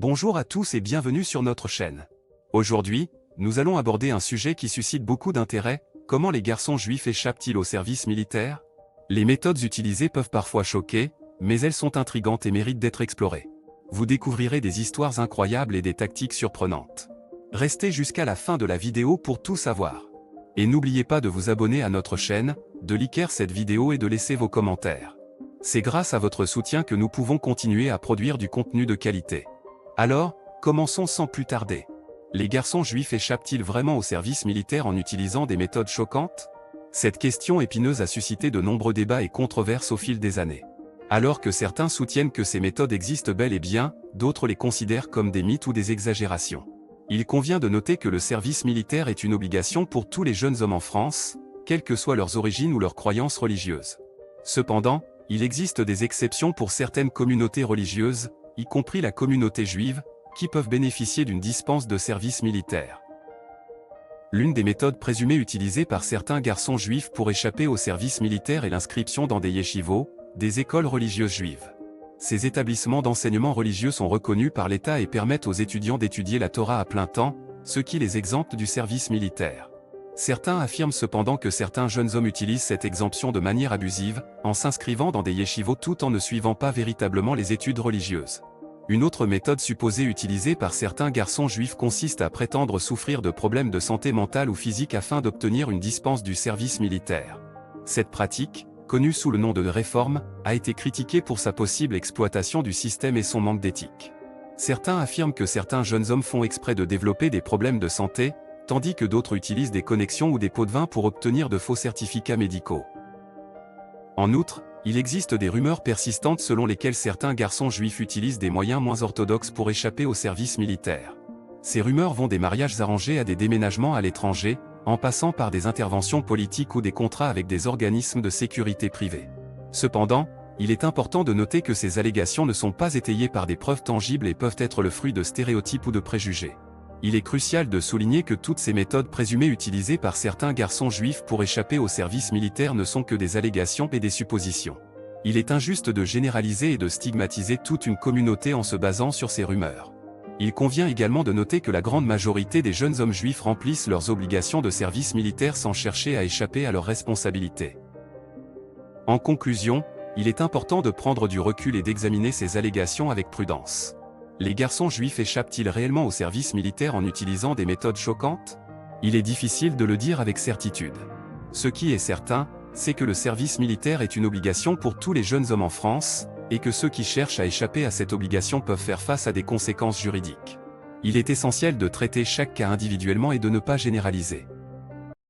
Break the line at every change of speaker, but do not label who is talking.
Bonjour à tous et bienvenue sur notre chaîne. Aujourd'hui, nous allons aborder un sujet qui suscite beaucoup d'intérêt: comment les garçons juifs échappent-ils au service militaire? Les méthodes utilisées peuvent parfois choquer, mais elles sont intrigantes et méritent d'être explorées. Vous découvrirez des histoires incroyables et des tactiques surprenantes. Restez jusqu'à la fin de la vidéo pour tout savoir. Et n'oubliez pas de vous abonner à notre chaîne, de liker cette vidéo et de laisser vos commentaires. C'est grâce à votre soutien que nous pouvons continuer à produire du contenu de qualité. Alors, commençons sans plus tarder. Les garçons juifs échappent-ils vraiment au service militaire en utilisant des méthodes choquantes? Cette question épineuse a suscité de nombreux débats et controverses au fil des années. Alors que certains soutiennent que ces méthodes existent bel et bien, d'autres les considèrent comme des mythes ou des exagérations. Il convient de noter que le service militaire est une obligation pour tous les jeunes hommes en France, quelles que soient leurs origines ou leurs croyances religieuses. Cependant, il existe des exceptions pour certaines communautés religieuses, y compris la communauté juive, qui peuvent bénéficier d'une dispense de service militaire. L'une des méthodes présumées utilisées par certains garçons juifs pour échapper au service militaire est l'inscription dans des yeshivot, des écoles religieuses juives. Ces établissements d'enseignement religieux sont reconnus par l'État et permettent aux étudiants d'étudier la Torah à plein temps, ce qui les exempte du service militaire. Certains affirment cependant que certains jeunes hommes utilisent cette exemption de manière abusive, en s'inscrivant dans des yeshivot tout en ne suivant pas véritablement les études religieuses. Une autre méthode supposée utilisée par certains garçons juifs consiste à prétendre souffrir de problèmes de santé mentale ou physique afin d'obtenir une dispense du service militaire. Cette pratique, connue sous le nom de réforme, a été critiquée pour sa possible exploitation du système et son manque d'éthique. Certains affirment que certains jeunes hommes font exprès de développer des problèmes de santé, tandis que d'autres utilisent des connexions ou des pots de vin pour obtenir de faux certificats médicaux. En outre, il existe des rumeurs persistantes selon lesquelles certains garçons juifs utilisent des moyens moins orthodoxes pour échapper au service militaire. Ces rumeurs vont des mariages arrangés à des déménagements à l'étranger, en passant par des interventions politiques ou des contrats avec des organismes de sécurité privés. Cependant, il est important de noter que ces allégations ne sont pas étayées par des preuves tangibles et peuvent être le fruit de stéréotypes ou de préjugés. Il est crucial de souligner que toutes ces méthodes présumées utilisées par certains garçons juifs pour échapper au service militaire ne sont que des allégations et des suppositions. Il est injuste de généraliser et de stigmatiser toute une communauté en se basant sur ces rumeurs. Il convient également de noter que la grande majorité des jeunes hommes juifs remplissent leurs obligations de service militaire sans chercher à échapper à leurs responsabilités. En conclusion, il est important de prendre du recul et d'examiner ces allégations avec prudence. Les garçons juifs échappent-ils réellement au service militaire en utilisant des méthodes choquantes? Il est difficile de le dire avec certitude. Ce qui est certain, c'est que le service militaire est une obligation pour tous les jeunes hommes en France, et que ceux qui cherchent à échapper à cette obligation peuvent faire face à des conséquences juridiques. Il est essentiel de traiter chaque cas individuellement et de ne pas généraliser.